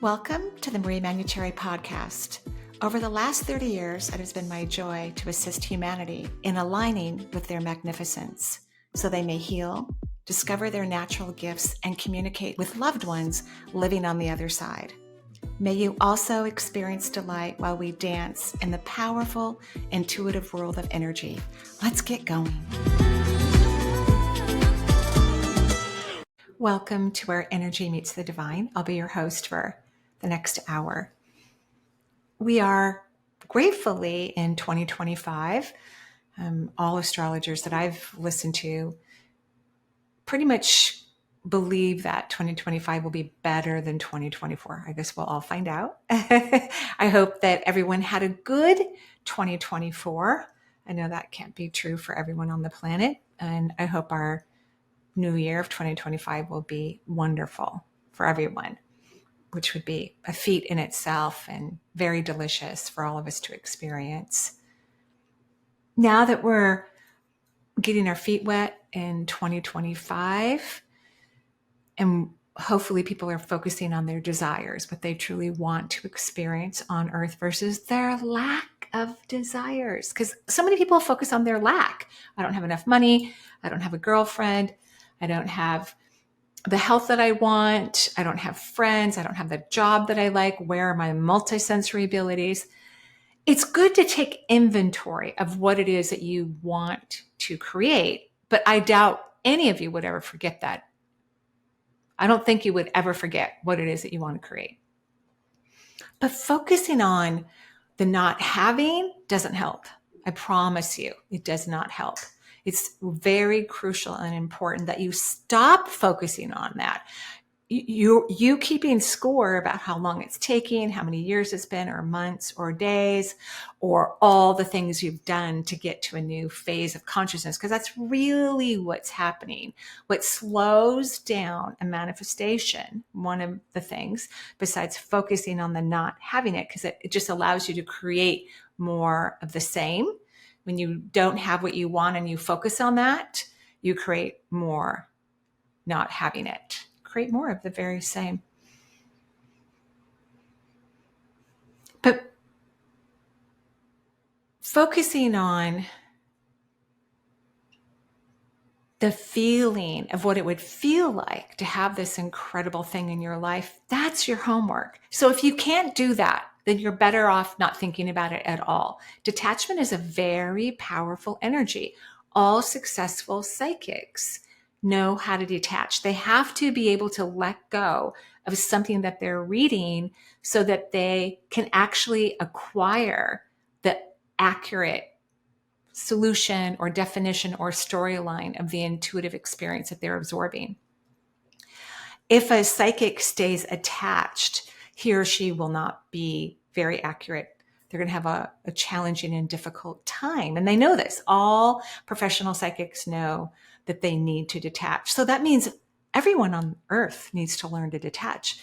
Welcome to the Marie Manuchehri Podcast. Over the last 30 years, it has been my joy to assist humanity in aligning with their magnificence so they may heal, discover their natural gifts, and communicate with loved ones living on the other side. May you also experience delight while we dance in the powerful, intuitive world of energy. Let's get going. Welcome to where energy meets the divine. I'll be your host for the next hour. We are gratefully in 2025. All astrologers that I've listened to pretty much believe that 2025 will be better than 2024. I guess we'll all find out. I hope that everyone had a good 2024. I know that can't be true for everyone on the planet. And I hope our new year of 2025 will be wonderful for everyone, which would be a feat in itself and very delicious for all of us to experience. Now that we're getting our feet wet in 2025, and hopefully people are focusing on their desires, what they truly want to experience on earth versus their lack of desires. Because so many people focus on their lack. I don't have enough money. I don't have a girlfriend. I don't have the health that I want. I don't have friends. I don't have the job that I like. Where are my multisensory abilities? It's good to take inventory of what it is that you want to create, but I doubt any of you would ever forget that. I don't think you would ever forget what it is that you want to create. But focusing on the not having doesn't help. I promise you, it does not help. It's very crucial and important that you stop focusing on that. You keeping score about how long it's taking, how many years it's been, or months, or days, or all the things you've done to get to a new phase of consciousness, because that's really what's happening. What slows down a manifestation, one of the things, besides focusing on the not having it, because it just allows you to create more of the same. When you don't have what you want and you focus on that, you create more not having it. Create more of the very same. But focusing on the feeling of what it would feel like to have this incredible thing in your life, that's your homework. So if you can't do that, then you're better off not thinking about it at all. Detachment is a very powerful energy. All successful psychics know how to detach. They have to be able to let go of something that they're reading so that they can actually acquire the accurate solution or definition or storyline of the intuitive experience that they're absorbing. If a psychic stays attached, he or she will not be very accurate. They're going to have a challenging and difficult time. And they know this. All professional psychics know that they need to detach. So that means everyone on earth needs to learn to detach.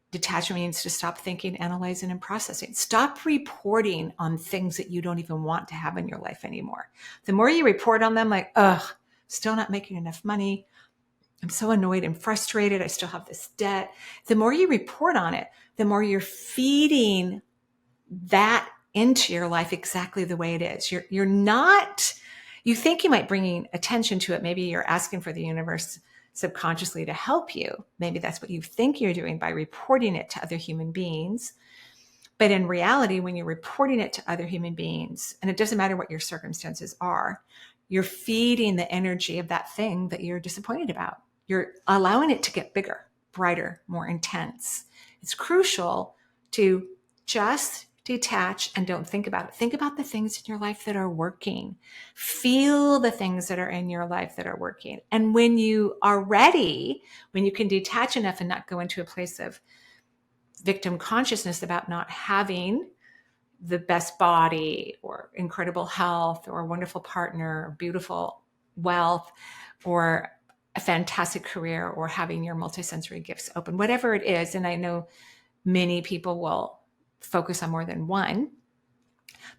Detachment means to stop thinking, analyzing, and processing. Stop reporting on things that you don't even want to have in your life anymore. The more you report on them, like, still not making enough money. I'm so annoyed and frustrated. I still have this debt. The more you report on it, the more you're feeding that into your life exactly the way it is. You're not, you think you might bring attention to it. Maybe you're asking for the universe subconsciously to help you. Maybe that's what you think you're doing by reporting it to other human beings. But in reality, when you're reporting it to other human beings, and it doesn't matter what your circumstances are, you're feeding the energy of that thing that you're disappointed about. You're allowing it to get bigger, brighter, more intense. It's crucial to just detach and don't think about it. Think about the things in your life that are working. Feel the things that are in your life that are working. And when you are ready, when you can detach enough and not go into a place of victim consciousness about not having the best body or incredible health or a wonderful partner, or beautiful wealth, or a fantastic career, or having your multisensory gifts open, whatever it is. And I know many people will focus on more than one.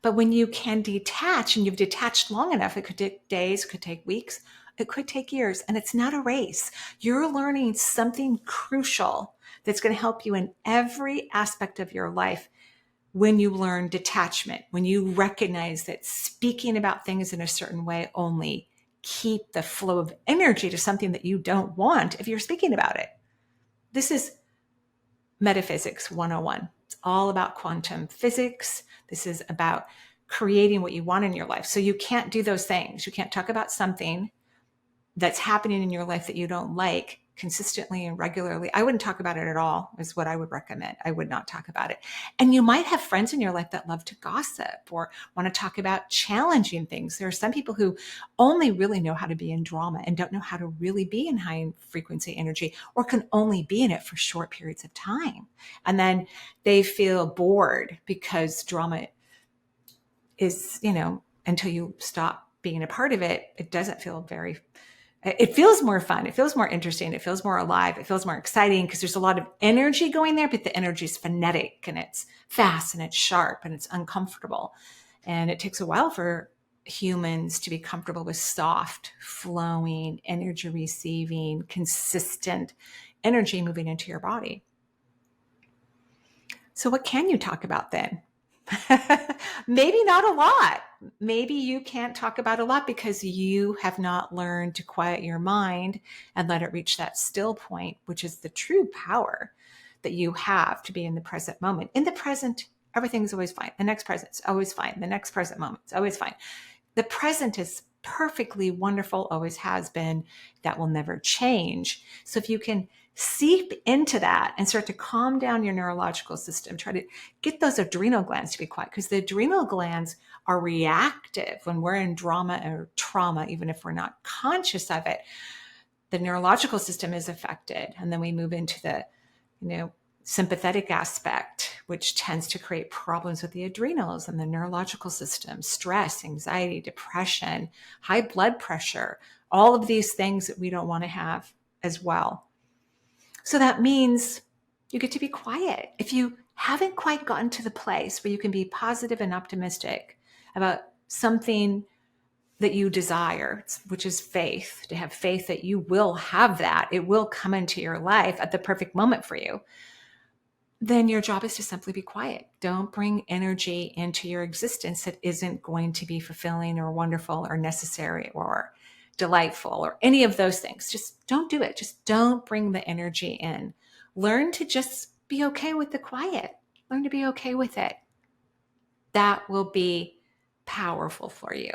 But when you can detach and you've detached long enough, it could take days, could take weeks, It could take years, and it's not a race. You're learning something crucial that's going to help you in every aspect of your life when you learn detachment, when you recognize that speaking about things in a certain way only keep the flow of energy to something that you don't want if you're speaking about it. This is metaphysics 101. It's all about quantum physics. This is about creating what you want in your life. So you can't do those things. You can't talk about something that's happening in your life that you don't like consistently and regularly. I wouldn't talk about it at all, is what I would recommend. I would not talk about it. And you might have friends in your life that love to gossip or want to talk about challenging things. There are some people who only really know how to be in drama and don't know how to really be in high frequency energy, or can only be in it for short periods of time. And then they feel bored because drama is, until you stop being a part of it, it doesn't feel it feels more fun. It feels more interesting. It feels more alive. It feels more exciting because there's a lot of energy going there, but the energy is phonetic and it's fast and it's sharp and it's uncomfortable. And it takes a while for humans to be comfortable with soft, flowing, energy receiving, consistent energy moving into your body. So what can you talk about then? Maybe not a lot. Maybe you can't talk about a lot because you have not learned to quiet your mind and let it reach that still point, which is the true power that you have to be in the present moment. In the present, everything's always fine. The next present's always fine. The next present moment's always fine. The present is perfectly wonderful, always has been. That will never change. So if you can seep into that and start to calm down your neurological system, try to get those adrenal glands to be quiet, because the adrenal glands are reactive when we're in drama or trauma, even if we're not conscious of it. The neurological system is affected. And then we move into the, sympathetic aspect, which tends to create problems with the adrenals and the neurological system, stress, anxiety, depression, high blood pressure, all of these things that we don't want to have as well. So that means you get to be quiet. If you haven't quite gotten to the place where you can be positive and optimistic about something that you desire, which is faith, to have faith that you will have that, it will come into your life at the perfect moment for you, then your job is to simply be quiet. Don't bring energy into your existence that isn't going to be fulfilling or wonderful or necessary or delightful or any of those things. Just don't do it. Just don't bring the energy in. Learn to just be okay with the quiet. Learn to be okay with it. That will be powerful for you,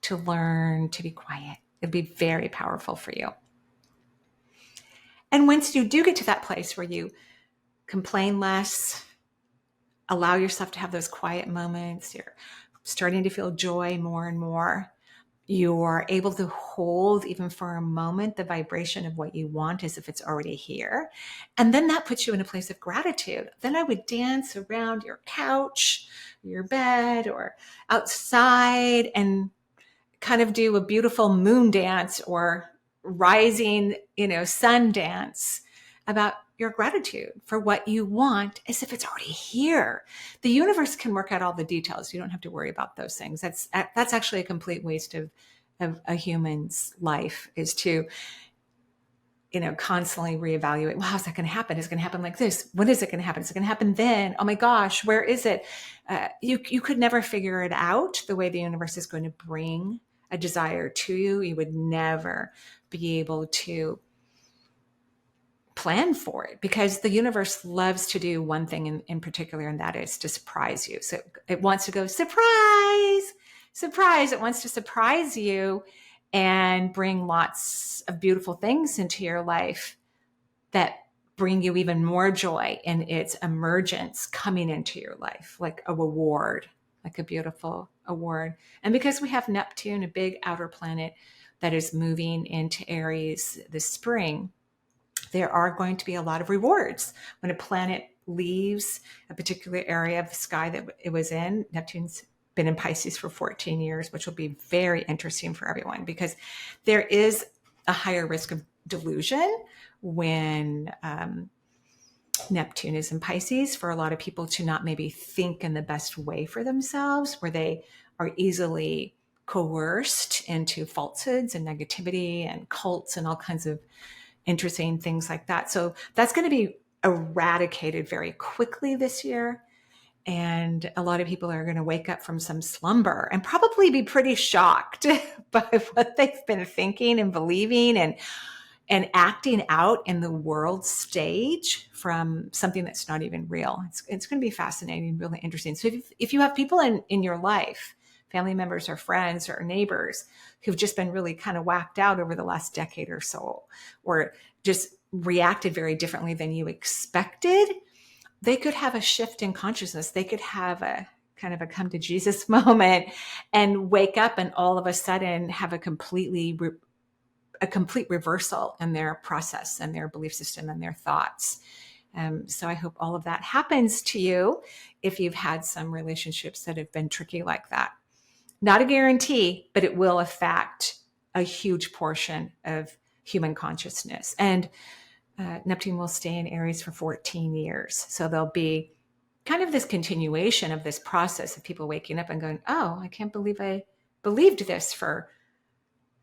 to learn to be quiet. It'll be very powerful for you. And once you do get to that place where you complain less, allow yourself to have those quiet moments, you're starting to feel joy more and more, you are able to hold, even for a moment, the vibration of what you want as if it's already here. And then that puts you in a place of gratitude. Then I would dance around your couch, your bed, or outside and kind of do a beautiful moon dance or rising, sun dance about your gratitude for what you want as if it's already here. The universe can work out all the details. You don't have to worry about those things. That's actually a complete waste of a human's life, is to, constantly reevaluate. Well, how's that going to happen? Is it going to happen like this? When is it going to happen? Is it going to happen then? Oh my gosh, where is it? You could never figure it out the way the universe is going to bring a desire to you. You would never be able to plan for it, because the universe loves to do one thing in particular, and that is to surprise you. So it wants to go, surprise, surprise. It wants to surprise you and bring lots of beautiful things into your life that bring you even more joy in its emergence coming into your life, like a reward, like a beautiful award. And because we have Neptune, a big outer planet that is moving into Aries this spring, there are going to be a lot of rewards. When a planet leaves a particular area of the sky that it was in, Neptune's been in Pisces for 14 years, which will be very interesting for everyone, because there is a higher risk of delusion when Neptune is in Pisces, for a lot of people to not maybe think in the best way for themselves, where they are easily coerced into falsehoods and negativity and cults and all kinds of interesting things like that. So that's going to be eradicated very quickly this year. And a lot of people are going to wake up from some slumber and probably be pretty shocked by what they've been thinking and believing and acting out in the world stage from something that's not even real. It's going to be fascinating, really interesting. So if you have people in your life, family members or friends or neighbors who've just been really kind of whacked out over the last decade or so, or just reacted very differently than you expected, they could have a shift in consciousness. They could have a kind of a come to Jesus moment and wake up and all of a sudden have a complete reversal in their process and their belief system and their thoughts. So I hope all of that happens to you if you've had some relationships that have been tricky like that. Not a guarantee, but it will affect a huge portion of human consciousness. And Neptune will stay in Aries for 14 years. So there'll be kind of this continuation of this process of people waking up and going, oh, I can't believe I believed this for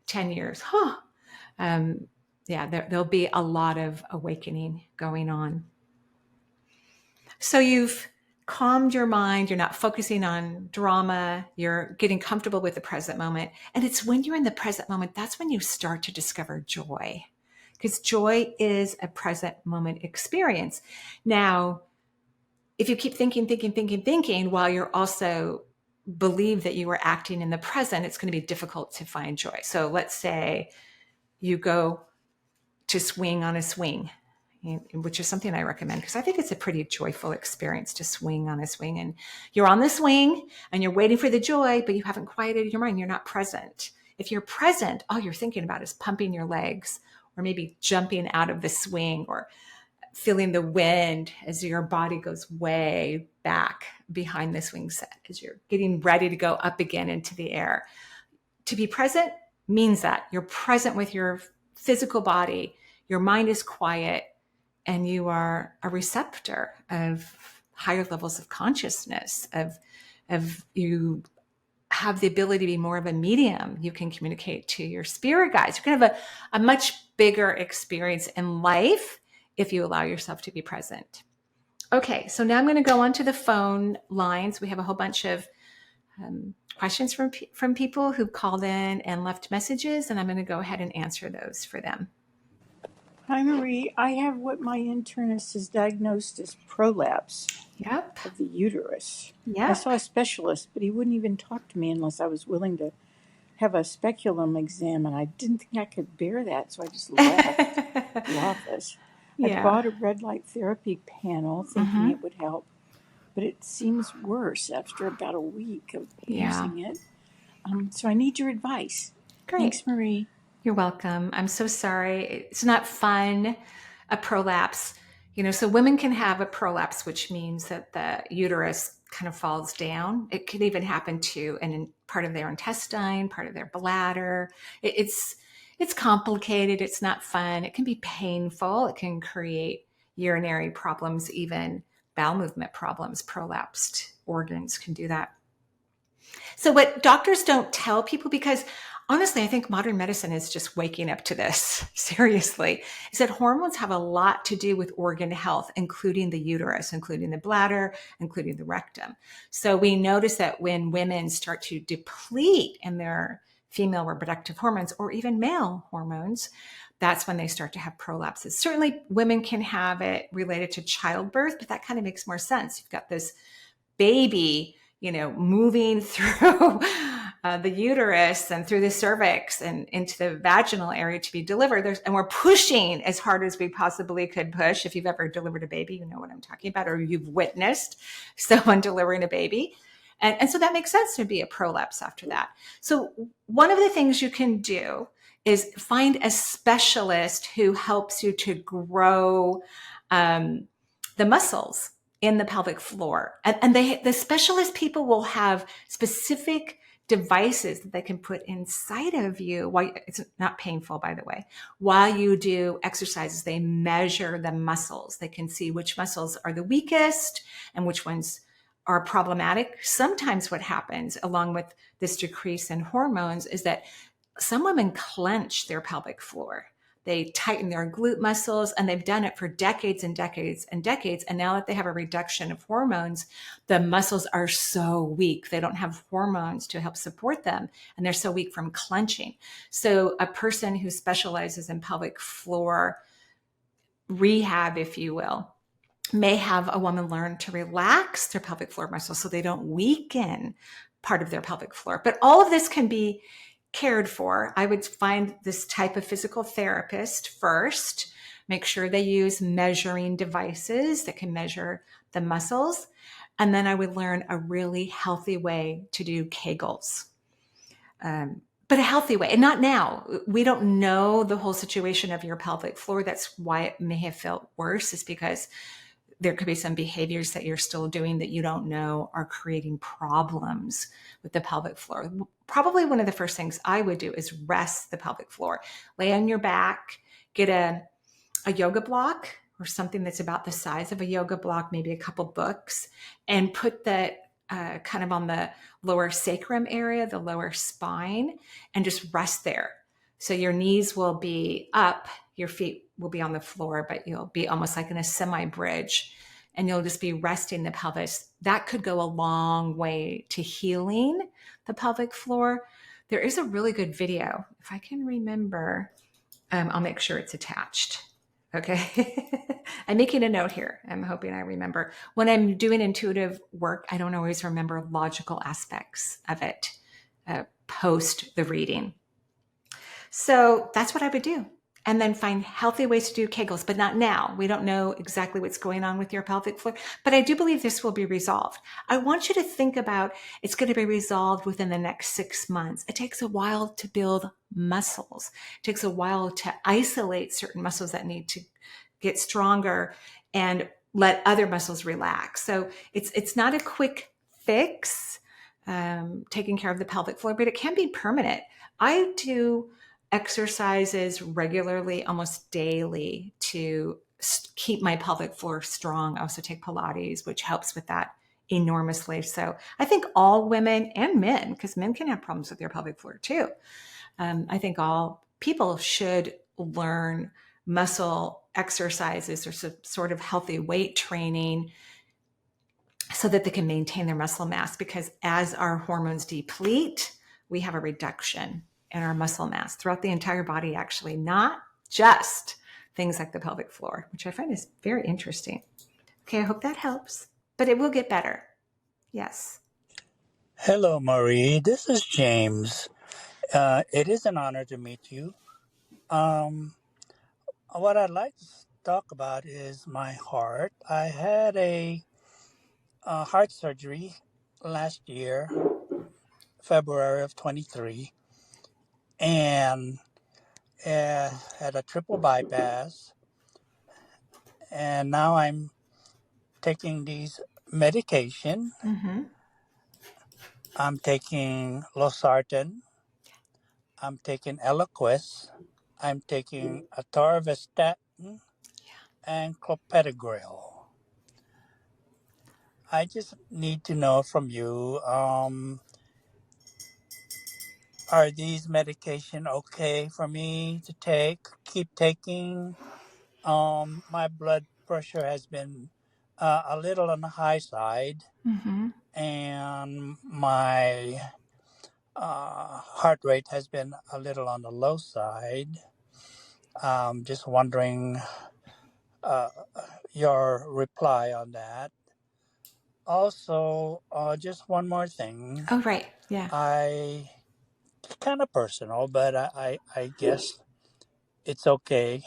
10 years. There'll be a lot of awakening going on. So you've calmed your mind. You're not focusing on drama. You're getting comfortable with the present moment. And it's when you're in the present moment, that's when you start to discover joy. Because joy is a present moment experience. Now, if you keep thinking while you're also believe that you are acting in the present, it's going to be difficult to find joy. So let's say you go to swing on a swing, which is something I recommend because I think it's a pretty joyful experience to swing on a swing. And you're on the swing and you're waiting for the joy, but you haven't quieted your mind. You're not present. If you're present, all you're thinking about is pumping your legs, or maybe jumping out of the swing, or feeling the wind as your body goes way back behind the swing set as you're getting ready to go up again into the air. To be present means that you're present with your physical body, your mind is quiet, and you are a receptor of higher levels of consciousness, of you have the ability to be more of a medium. You can communicate to your spirit guides. You can have a much bigger experience in life if you allow yourself to be present. Okay, so now I'm going to go on to the phone lines. We have a whole bunch of questions from people who called in and left messages, and I'm going to go ahead and answer those for them. Hi, Marie. I have what my internist has diagnosed as prolapse of the uterus. Yep. I saw a specialist, but he wouldn't even talk to me unless I was willing to have a speculum exam, and I didn't think I could bear that, so I just left the office. I bought a red light therapy panel thinking it would help, but it seems worse after about a week of using it. So I need your advice. Great. Thanks, Marie. You're welcome. I'm so sorry. It's not fun, a prolapse. So women can have a prolapse, which means that the uterus kind of falls down. It can even happen to part of their intestine, part of their bladder. It's complicated. It's not fun. It can be painful. It can create urinary problems, even bowel movement problems. Prolapsed organs can do that. So what doctors don't tell people, because honestly, I think modern medicine is just waking up to this, seriously, is that hormones have a lot to do with organ health, including the uterus, including the bladder, including the rectum. So we notice that when women start to deplete in their female reproductive hormones, or even male hormones, that's when they start to have prolapses. Certainly women can have it related to childbirth, but that kind of makes more sense. You've got this baby, moving through the uterus and through the cervix and into the vaginal area to be delivered. And we're pushing as hard as we possibly could push. If you've ever delivered a baby, you know what I'm talking about, or you've witnessed someone delivering a baby. And so that makes sense to be a prolapse after that. So one of the things you can do is find a specialist who helps you to grow the muscles in the pelvic floor. And the specialist people will have specific devices that they can put inside of you. It's not painful, by the way. While you do exercises, they measure the muscles. They can see which muscles are the weakest and which ones are problematic. Sometimes what happens along with this decrease in hormones is that some women clench their pelvic floor. They tighten their glute muscles, and they've done it for decades and decades and decades. And now that they have a reduction of hormones, the muscles are so weak. They don't have hormones to help support them, and they're so weak from clenching. So a person who specializes in pelvic floor rehab, if you will, may have a woman learn to relax their pelvic floor muscles so they don't weaken part of their pelvic floor. But all of this can be cared for. I would find this type of physical therapist first, make sure they use measuring devices that can measure the muscles. And then I would learn a really healthy way to do Kegels. But a healthy way, and not now. We don't know the whole situation of your pelvic floor. That's why it may have felt worse, is because there could be some behaviors that you're still doing that you don't know are creating problems with the pelvic floor. Probably one of the first things I would do is rest the pelvic floor. Lay on your back, get a yoga block or something that's about the size of a yoga block, maybe a couple books, and put that kind of on the lower sacrum area, the lower spine, and just rest there. So your knees will be up, your feet will be on the floor, but you'll be almost like in a semi-bridge, and you'll just be resting the pelvis. That could go a long way to healing the pelvic floor. There is a really good video. If I can remember, I'll make sure it's attached. Okay. I'm making a note here. I'm hoping I remember. When I'm doing intuitive work, I don't always remember logical aspects of it post the reading. So that's what I would do. And then find healthy ways to do Kegels, but not now. We don't know exactly what's going on with your pelvic floor, but I do believe this will be resolved. I want you to think about it's going to be resolved within the next 6 months. It takes a while to build muscles. It takes a while to isolate certain muscles that need to get stronger and let other muscles relax. So it's not a quick fix, taking care of the pelvic floor, but it can be permanent. I do exercises regularly, almost daily, to keep my pelvic floor strong. I also take Pilates, which helps with that enormously. So I think all women and men, because men can have problems with their pelvic floor too. I think all people should learn muscle exercises or some sort of healthy weight training so that they can maintain their muscle mass, because as our hormones deplete, we have a reduction in our muscle mass throughout the entire body, actually, not just things like the pelvic floor, which I find is very interesting. Okay, I hope that helps, but it will get better. Yes. Hello, Marie. This is James. It is an honor to meet you. What I'd like to talk about is my heart. I had a heart surgery last year, February of 23, and had a triple bypass. And now I'm taking these medication. Mm-hmm. I'm taking losartan. I'm taking Eliquis. I'm taking atorvastatin and clopidogrel. I just need to know from you, are these medication okay for me to keep taking? My blood pressure has been a little on the high side, Mm-hmm. and my heart rate has been a little on the low side. Just wondering uh, your reply on that. Also, just one more thing. Oh, right. Yeah. I kind of personal, but I guess it's okay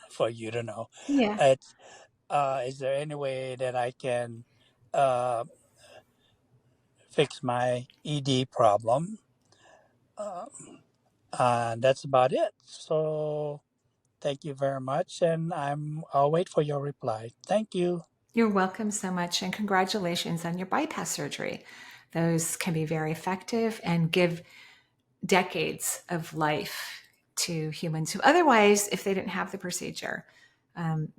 for you to know. Yeah. It's is there any way that I can uh, fix my ED problem? Uh, and that's about it. So thank you very much, and I'll wait for your reply. Thank you. You're welcome so much, and congratulations on your bypass surgery. Those can be very effective and give decades of life to humans who otherwise, if they didn't have the procedure,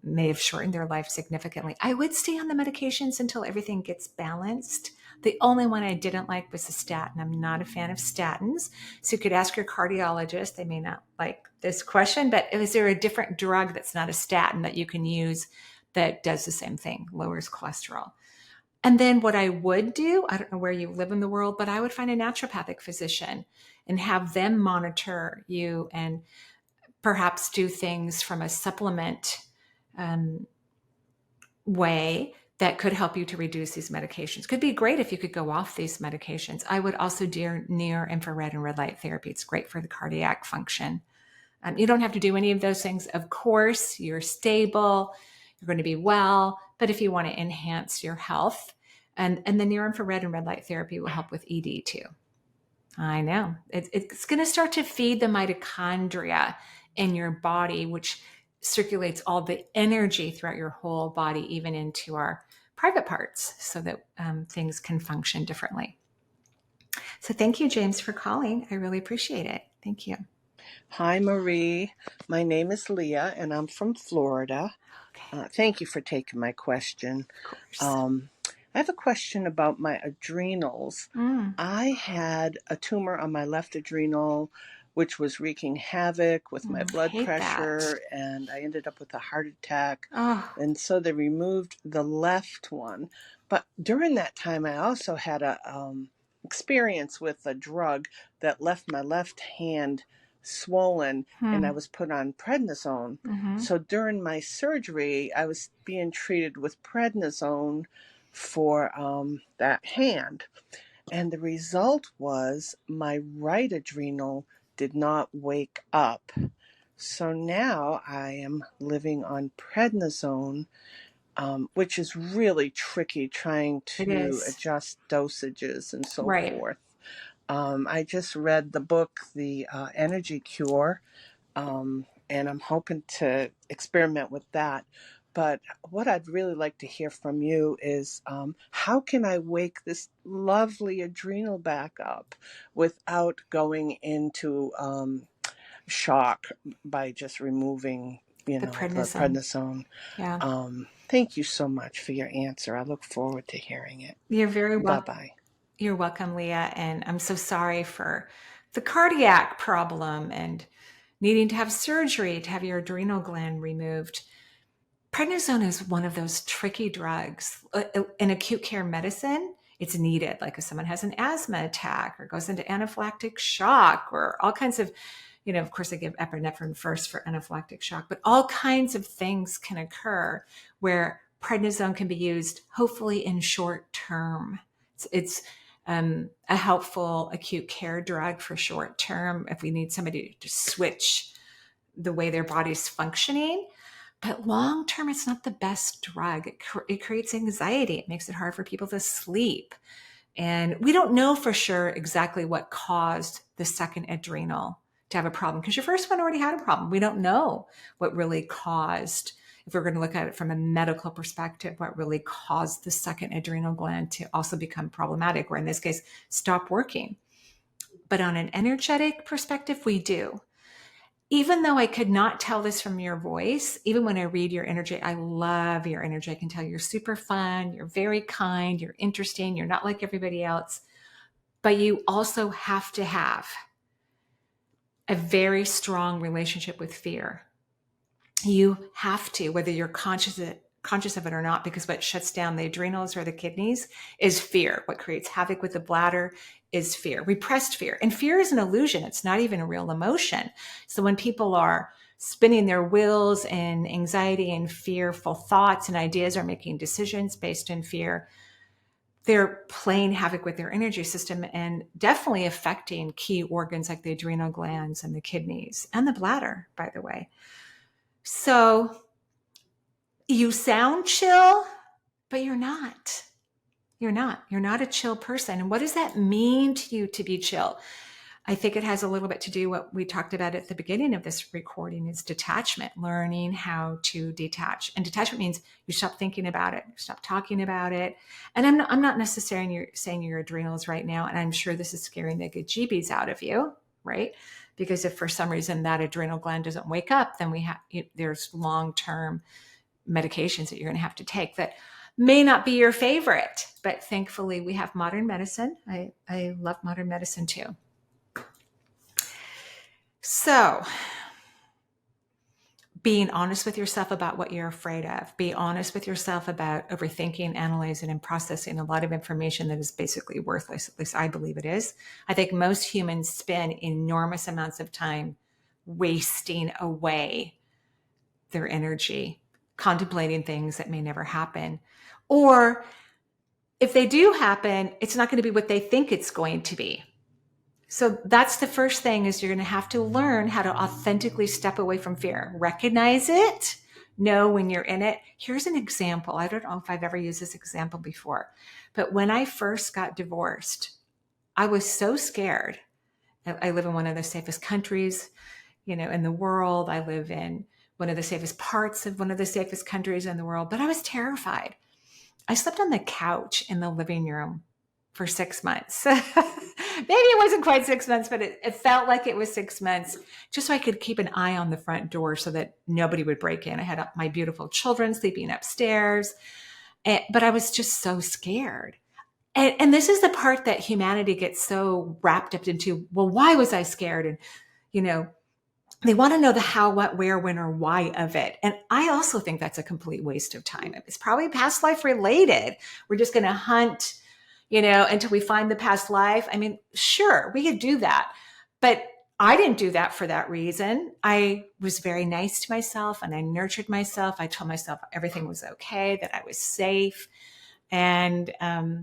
may have shortened their life significantly. I would stay on the medications until everything gets balanced. The only one I didn't like was the statin. I'm not a fan of statins. So you could ask your cardiologist. They may not like this question, but is there a different drug that's not a statin that you can use that does the same thing, lowers cholesterol? And then what I would do, I don't know where you live in the world, but I would find a naturopathic physician and have them monitor you and perhaps do things from a supplement way that could help you to reduce these medications. Could be great if you could go off these medications. I would also do near infrared and red light therapy. It's great for the cardiac function. You don't have to do any of those things. Of course, you're stable, you're going to be well, but if you want to enhance your health, and the near infrared and red light therapy will help with ED too. I know. It's going to start to feed the mitochondria in your body, which circulates all the energy throughout your whole body, even into our private parts, so that things can function differently. So thank you, James, for calling. I really appreciate it. Thank you. Hi, Marie. My name is Leah, and I'm from Florida. Okay. Thank you for taking my question. Of course. I have a question about my adrenals. I had a tumor on my left adrenal, which was wreaking havoc with my blood pressure, and I ended up with a heart attack. And so they removed the left one. But during that time, I also had a experience with a drug that left my left hand swollen, and I was put on prednisone. So during my surgery, I was being treated with prednisone for that hand. And the result was my right adrenal did not wake up. So now I am living on prednisone, which is really tricky trying to adjust dosages and so forth. I just read the book, The Energy Cure, and I'm hoping to experiment with that. But what I'd really like to hear from you is how can I wake this lovely adrenal back up without going into shock by just removing, the prednisone? Yeah. Thank you so much for your answer. I look forward to hearing it. You're very welcome. Bye-bye. You're welcome, Leah. And I'm so sorry for the cardiac problem and needing to have surgery to have your adrenal gland removed. Prednisone is one of those tricky drugs. In acute care medicine, it's needed. Like if someone has an asthma attack or goes into anaphylactic shock or all kinds of, of course, I give epinephrine first for anaphylactic shock, but all kinds of things can occur where prednisone can be used, hopefully in short term. It's a helpful acute care drug for short term if we need somebody to switch the way their body's functioning. But long term, it's not the best drug. It creates anxiety. It makes it hard for people to sleep. And we don't know for sure exactly what caused the second adrenal to have a problem, because your first one already had a problem. We don't know what really caused, if we're going to look at it from a medical perspective, what really caused the second adrenal gland to also become problematic, or in this case, stop working. But on an energetic perspective, we do. Even though I could not tell this from your voice, even when I read your energy, I love your energy. I can tell you're super fun, you're very kind, you're interesting, you're not like everybody else. But you also have to have a very strong relationship with fear. You have to, whether you're conscious of it or not, because what shuts down the adrenals or the kidneys is fear. What creates havoc with the bladder is fear, repressed fear. And fear is an illusion. It's not even a real emotion. So when people are spinning their wheels in anxiety and fearful thoughts and ideas, are making decisions based in fear, they're playing havoc with their energy system and definitely affecting key organs like the adrenal glands and the kidneys and the bladder, by the way. So you sound chill, but you're not. You're not a chill person. And what does that mean to you to be chill? I think it has a little bit to do what we talked about at the beginning of this recording is detachment, learning how to detach. And detachment means you stop thinking about it, stop talking about it. And I'm not necessarily saying your adrenals right now, and I'm sure this is scaring the bejeebies out of you, right? because if for some reason that adrenal gland doesn't wake up, then there's long-term medications that you're going to have to take that may not be your favorite, but thankfully we have modern medicine. I love modern medicine too. So being honest with yourself about what you're afraid of. Be honest with yourself about overthinking, analyzing, and processing a lot of information that is basically worthless. At least I believe it is. I think most humans spend enormous amounts of time wasting away their energy, contemplating things that may never happen. Or if they do happen, it's not going to be what they think it's going to be. So that's the first thing, is you're going to have to learn how to authentically step away from fear. Recognize it. Know when you're in it. Here's an example. I don't know if I've ever used this example before, but when I first got divorced, I was so scared. I live in one of the safest countries, in the world. I live in one of the safest parts of one of the safest countries in the world, but I was terrified. I slept on the couch in the living room for 6 months. Maybe it wasn't quite 6 months, but it felt like it was 6 months, just so I could keep an eye on the front door so that nobody would break in. I had my beautiful children sleeping upstairs, but I was just so scared. And this is the part that humanity gets so wrapped up into. Well, why was I scared? And, they want to know the how, what, where, when, or why of it. And I also think that's a complete waste of time. It's probably past life related. We're just going to hunt, until we find the past life. I mean, sure, we could do that, but I didn't do that for that reason. I was very nice to myself and I nurtured myself. I told myself everything was okay, that I was safe. And I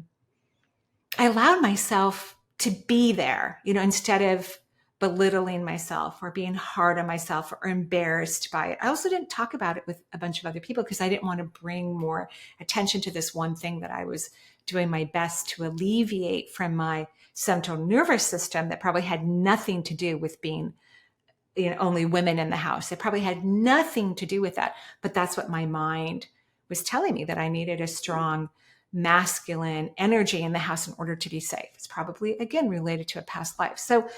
allowed myself to be there, instead of belittling myself or being hard on myself or embarrassed by it. I also didn't talk about it with a bunch of other people because I didn't want to bring more attention to this one thing that I was doing my best to alleviate from my central nervous system that probably had nothing to do with being only women in the house. It probably had nothing to do with that. But that's what my mind was telling me, that I needed a strong masculine energy in the house in order to be safe. It's probably, again, related to a past life. So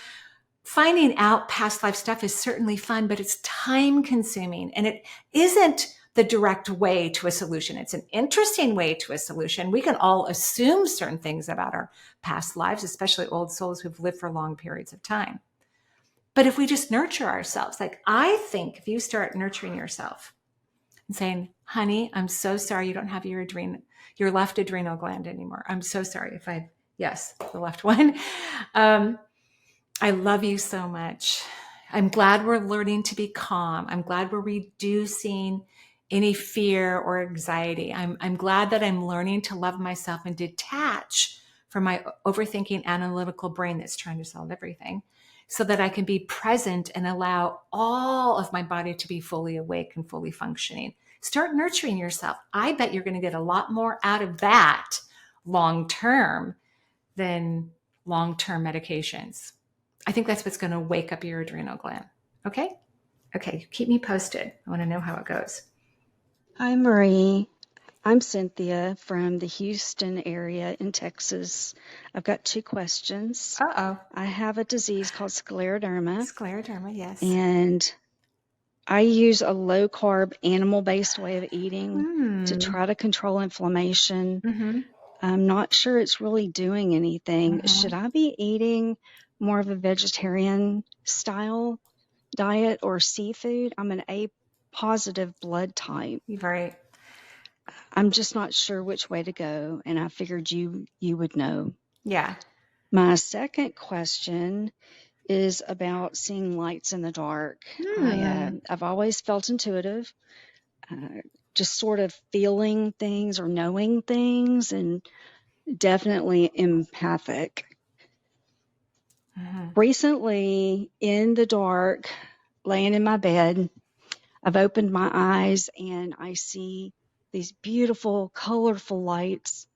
finding out past life stuff is certainly fun, but it's time consuming, and it isn't the direct way to a solution. It's an interesting way to a solution. We can all assume certain things about our past lives, especially old souls who've lived for long periods of time. But if we just nurture ourselves, like I think if you start nurturing yourself and saying, honey, I'm so sorry you don't have your left adrenal gland anymore. I'm so sorry yes, the left one. I love you so much. I'm glad we're learning to be calm. I'm glad we're reducing any fear or anxiety. I'm glad that I'm learning to love myself and detach from my overthinking analytical brain that's trying to solve everything, so that I can be present and allow all of my body to be fully awake and fully functioning. Start nurturing yourself. I bet you're going to get a lot more out of that long-term than long-term medications. I think that's what's going to wake up your adrenal gland. Okay? Okay, keep me posted. I want to know how it goes. Hi, Marie. I'm Cynthia from the Houston area in Texas. I've got 2 questions. Uh-oh. I have a disease called scleroderma. Scleroderma, yes. And I use a low-carb, animal-based way of eating to try to control inflammation. Mm-hmm. I'm not sure it's really doing anything. Mm-hmm. Should I be eating more of a vegetarian style diet or seafood? I'm an A positive blood type. Right. I'm just not sure which way to go, and I figured you would know. Yeah. My second question is about seeing lights in the dark. I've always felt intuitive, just sort of feeling things or knowing things, and definitely empathic. Mm-hmm. Recently, in the dark, laying in my bed, I've opened my eyes and I see these beautiful, colorful lights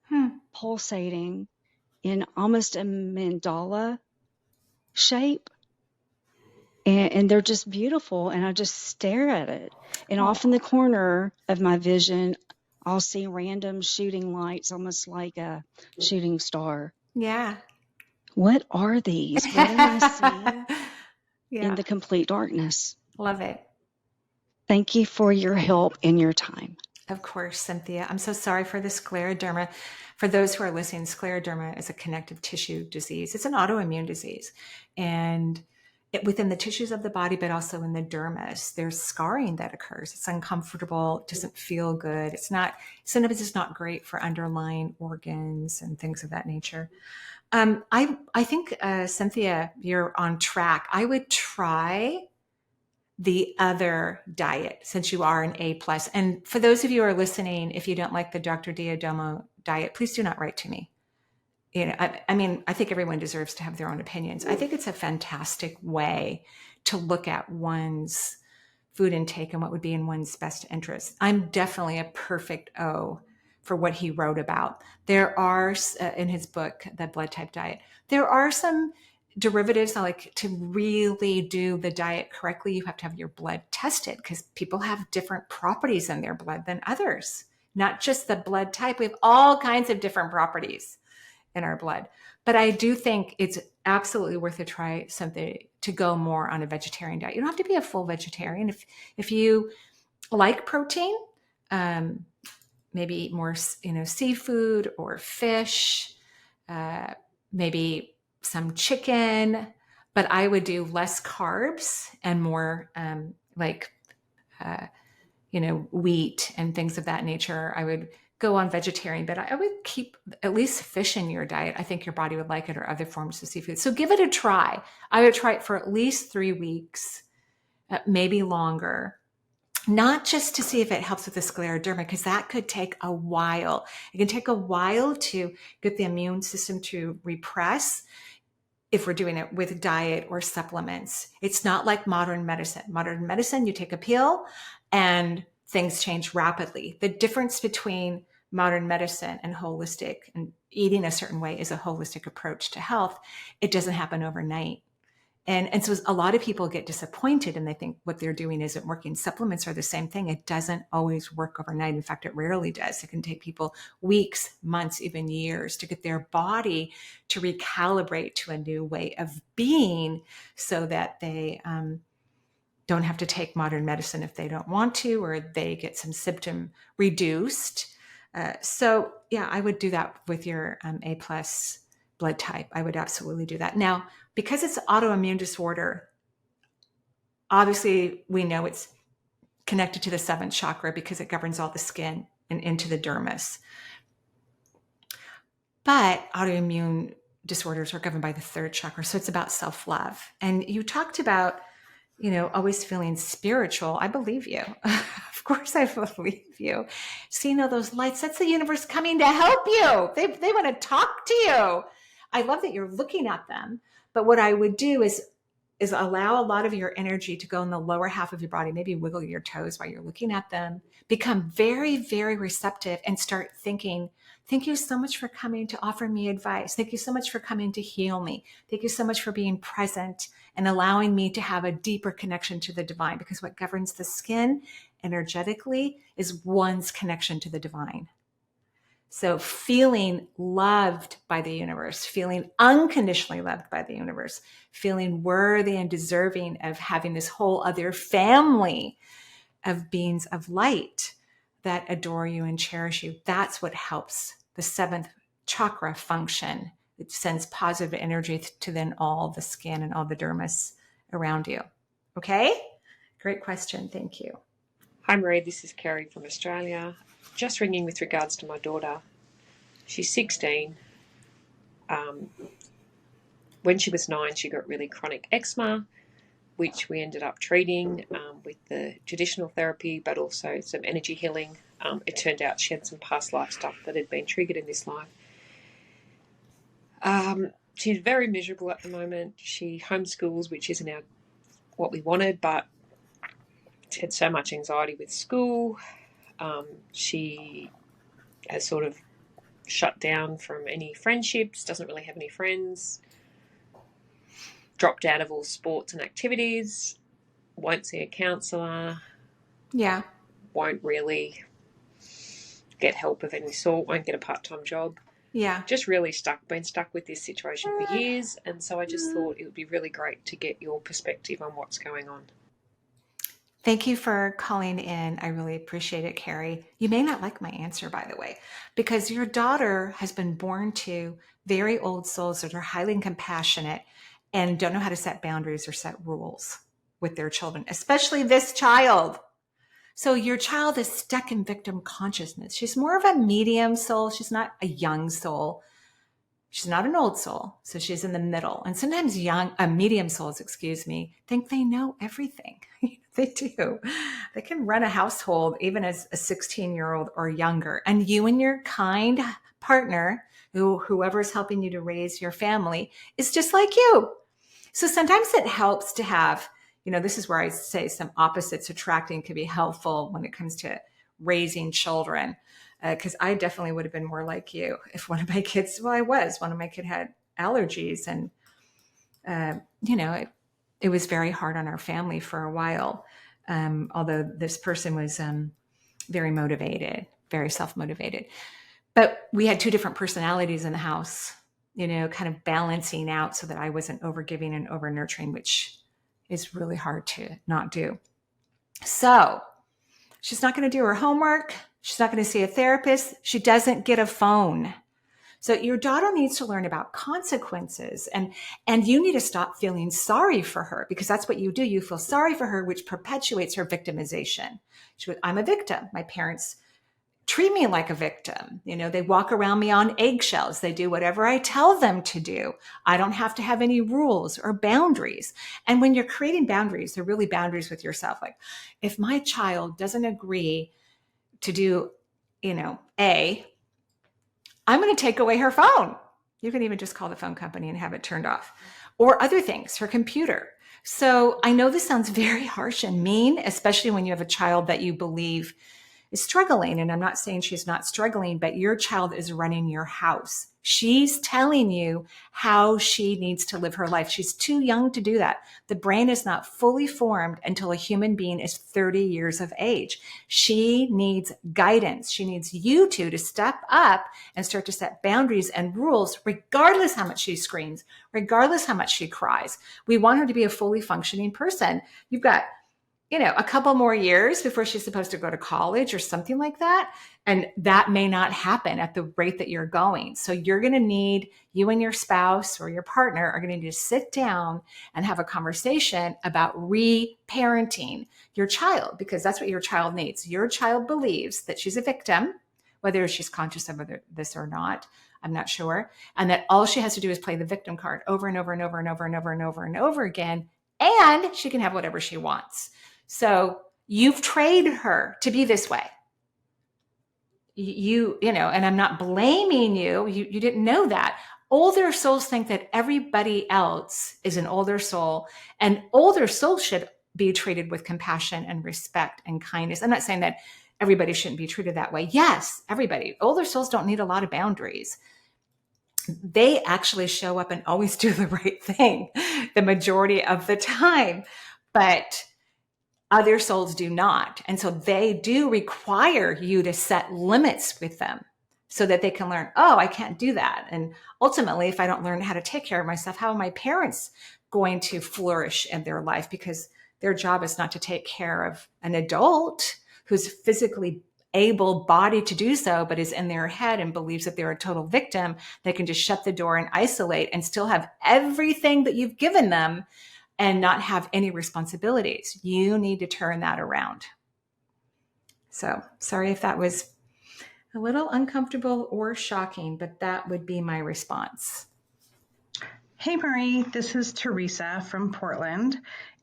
pulsating in almost a mandala shape. And they're just beautiful, and I just stare at it. And off in the corner of my vision, I'll see random shooting lights, almost like a shooting star. Yeah. What are these? What am I seeing? in the complete darkness. Love it. Thank you for your help and your time. Of course, Cynthia. I'm so sorry for the scleroderma. For those who are listening, scleroderma is a connective tissue disease. It's an autoimmune disease. And within the tissues of the body, but also in the dermis, there's scarring that occurs. It's uncomfortable. It doesn't feel good. Sometimes it's not great for underlying organs and things of that nature. I think, Cynthia, you're on track. I would try the other diet since you are an A+. And for those of you who are listening, if you don't like the Dr. Diodomo diet, please do not write to me. I mean, I think everyone deserves to have their own opinions. I think it's a fantastic way to look at one's food intake and what would be in one's best interest. I'm definitely a perfect O for what he wrote about. There are, in his book, The Blood Type Diet, there are some derivatives. Like to really do the diet correctly, you have to have your blood tested because people have different properties in their blood than others. Not just the blood type. We have all kinds of different properties in our blood. But I do think it's absolutely worth a try something to go more on a vegetarian diet. You don't have to be a full vegetarian. If you like protein, maybe eat more, seafood or fish, maybe some chicken, but I would do less carbs and more wheat and things of that nature. I would go on vegetarian, but I would keep at least fish in your diet. I think your body would like it, or other forms of seafood. So give it a try. I would try it for at least 3 weeks, maybe longer. Not just to see if it helps with the scleroderma, because that could take a while. It can take a while to get the immune system to repress if we're doing it with diet or supplements. It's not like modern medicine. Modern medicine, you take a pill and things change rapidly. The difference between modern medicine and holistic, and eating a certain way is a holistic approach to health. It doesn't happen overnight. And so a lot of people get disappointed and they think what they're doing isn't working. Supplements are the same thing. It doesn't always work overnight. In fact, it rarely does. It can take people weeks, months, even years to get their body to recalibrate to a new way of being so that they don't have to take modern medicine if they don't want to, or they get some symptom reduced. So yeah, I would do that with your A+ blood type. I would absolutely do that. Now, because it's autoimmune disorder, obviously we know it's connected to the 7th chakra because it governs all the skin and into the dermis. But autoimmune disorders are governed by the 3rd chakra. So it's about self-love. And you talked about, always feeling spiritual. I believe you. Of course I believe you. Seeing all those lights, that's the universe coming to help you. They want to talk to you. I love that you're looking at them. But what I would do is allow a lot of your energy to go in the lower half of your body, maybe wiggle your toes while you're looking at them, become very, very receptive and start thinking, thank you so much for coming to offer me advice. Thank you so much for coming to heal me. Thank you so much for being present and allowing me to have a deeper connection to the divine, because what governs the skin energetically is one's connection to the divine. So feeling loved by the universe, feeling unconditionally loved by the universe, feeling worthy and deserving of having this whole other family of beings of light that adore you and cherish you. That's what helps the 7th chakra function. It sends positive energy to then all the skin and all the dermis around you. Okay? Great question. Thank you. Hi, Marie. This is Carrie from Australia. Just ringing with regards to my daughter. She's 16. When she was 9, she got really chronic eczema, which we ended up treating with the traditional therapy, but also some energy healing. It turned out she had some past life stuff that had been triggered in this life. She's very miserable at the moment. She homeschools, which isn't what we wanted, but she had so much anxiety with school. She has sort of shut down from any friendships, doesn't really have any friends, dropped out of all sports and activities, won't see a counsellor, won't really get help of any sort, won't get a part-time job. just really been stuck with this situation for years. And so I just thought it would be really great to get your perspective on what's going on. Thank you for calling in. I really appreciate it, Carrie. You may not like my answer, by the way, because your daughter has been born to very old souls that are highly compassionate and don't know how to set boundaries or set rules with their children, especially this child. So your child is stuck in victim consciousness. She's more of a medium soul. She's not a young soul. She's not an old soul. So she's in the middle. And sometimes medium souls, think they know everything. They do. They can run a household even as a 16-year-old or younger. And you and your kind partner, whoever's helping you to raise your family, is just like you. So sometimes it helps to have, this is where I say some opposites attracting can be helpful when it comes to raising children. Because I definitely would have been more like you if one of my kids, one of my kids had allergies. And, it was very hard on our family for a while. Although this person was very motivated, very self-motivated. But we had two different personalities in the house, kind of balancing out so that I wasn't overgiving and over nurturing, which is really hard to not do. So she's not going to do her homework. She's not going to see a therapist. She doesn't get a phone. So your daughter needs to learn about consequences, and you need to stop feeling sorry for her, because that's what you do. You feel sorry for her, which perpetuates her victimization. She goes, I'm a victim. My parents treat me like a victim. They walk around me on eggshells. They do whatever I tell them to do. I don't have to have any rules or boundaries. And when you're creating boundaries, they're really boundaries with yourself. Like, if my child doesn't agree to do, A, I'm going to take away her phone. You can even just call the phone company and have it turned off, or other things, her computer. So I know this sounds very harsh and mean, especially when you have a child that you believe is struggling. And I'm not saying she's not struggling, but your child is running your house. She's telling you how she needs to live her life. She's too young to do that. The brain is not fully formed until a human being is 30 years of age. She needs guidance. She needs you to step up and start to set boundaries and rules, regardless how much she screams, regardless how much she cries. We want her to be a fully functioning person. You've got a couple more years before she's supposed to go to college or something like that. And that may not happen at the rate that you're going. So you're going to need, you and your spouse or your partner are going to need to sit down and have a conversation about re-parenting your child, because that's what your child needs. Your child believes that she's a victim, whether she's conscious of this or not, I'm not sure. And that all she has to do is play the victim card over and over and over and over and over and over and over again. And she can have whatever she wants. So you've trained her to be this way. And I'm not blaming you. You didn't know that. Older souls think that everybody else is an older soul, and older souls should be treated with compassion and respect and kindness. I'm not saying that everybody shouldn't be treated that way. Yes, everybody. Older souls don't need a lot of boundaries. They actually show up and always do the right thing the majority of the time. But other souls do not. And so they do require you to set limits with them so that they can learn, oh, I can't do that. And ultimately, if I don't learn how to take care of myself, how are my parents going to flourish in their life? Because their job is not to take care of an adult who's physically able-bodied to do so, but is in their head and believes that they're a total victim. They can just shut the door and isolate and still have everything that you've given them and not have any responsibilities. You need to turn that around. So sorry if that was a little uncomfortable or shocking, but that would be my response. Hey, Marie, this is Theresa from Portland,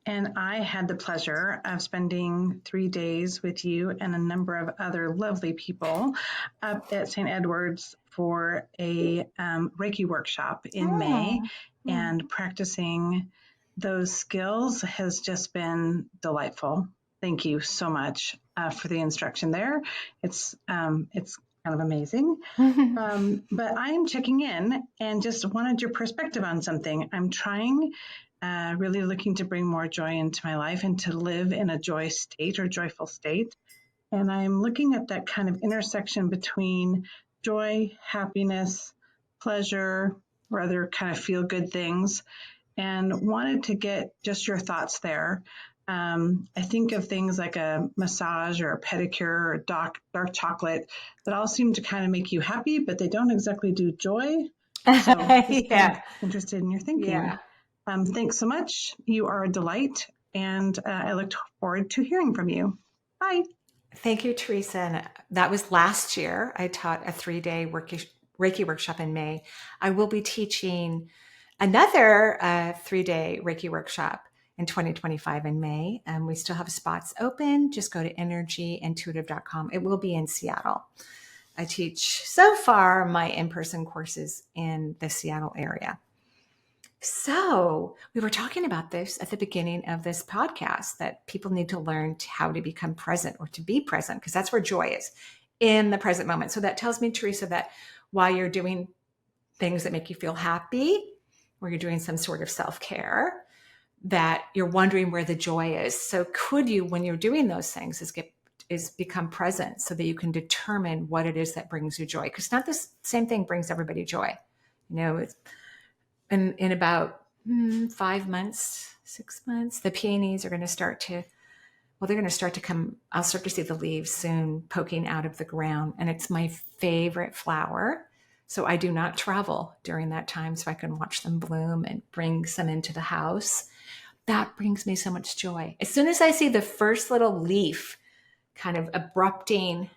and I had the pleasure of spending 3 days with you and a number of other lovely people up at St. Edward's for a Reiki workshop in May, and practicing those skills has just been delightful. Thank you so much for the instruction there. It's kind of amazing. But I'm checking in and just wanted your perspective on something. I'm trying, really looking to bring more joy into my life and to live in a joy state or joyful state. And I'm looking at that kind of intersection between joy, happiness, pleasure, or other kind of feel good things, and wanted to get just your thoughts there. I think of things like a massage or a pedicure or dark chocolate that all seem to kind of make you happy, but they don't exactly do joy. So just kind of interested in your thinking. Yeah. Thanks so much. You are a delight, and I look forward to hearing from you. Bye. Thank you, Theresa. And that was last year. I taught a 3-day Reiki workshop in May. I will be teaching another 3-day Reiki workshop in 2025 in May. We still have spots open. Just go to energyintuitive.com. It will be in Seattle. I teach so far my in-person courses in the Seattle area. So we were talking about this at the beginning of this podcast, that people need to learn how to become present, or to be present, because that's where joy is, in the present moment. So that tells me, Theresa, that while you're doing things that make you feel happy, or you're doing some sort of self-care, that you're wondering where the joy is. So could you, when you're doing those things, is become present so that you can determine what it is that brings you joy? Because not the same thing brings everybody joy. You know, in about 5 months, 6 months, the peonies are going to start to, they're going to start to come. I'll start to see the leaves soon poking out of the ground. And it's my favorite flower. So I do not travel during that time, so I can watch them bloom and bring some into the house. That brings me so much joy. As soon as I see the first little leaf kind of abrupting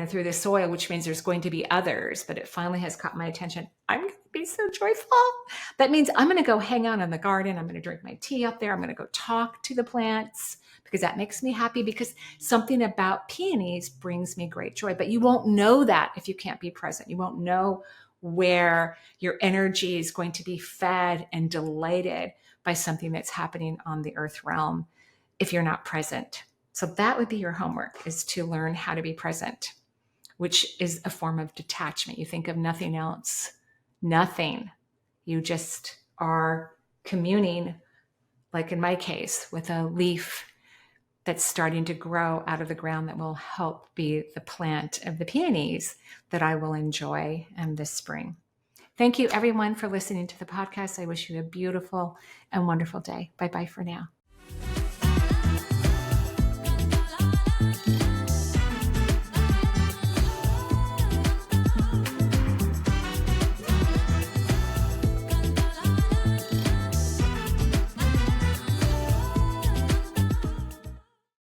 through the soil, which means there's going to be others, but it finally has caught my attention, I'm going to be so joyful. That means I'm going to go hang out in the garden. I'm going to drink my tea up there. I'm going to go talk to the plants, because that makes me happy, because something about peonies brings me great joy. But you won't know that if you can't be present. You won't know where your energy is going to be fed and delighted by something that's happening on the earth realm if you're not present. So that would be your homework, is to learn how to be present, which is a form of detachment. You think of nothing else, nothing. You just are communing, like in my case, with a leaf that's starting to grow out of the ground that will help be the plant of the peonies that I will enjoy this spring. Thank you, everyone, for listening to the podcast. I wish you a beautiful and wonderful day. Bye-bye for now.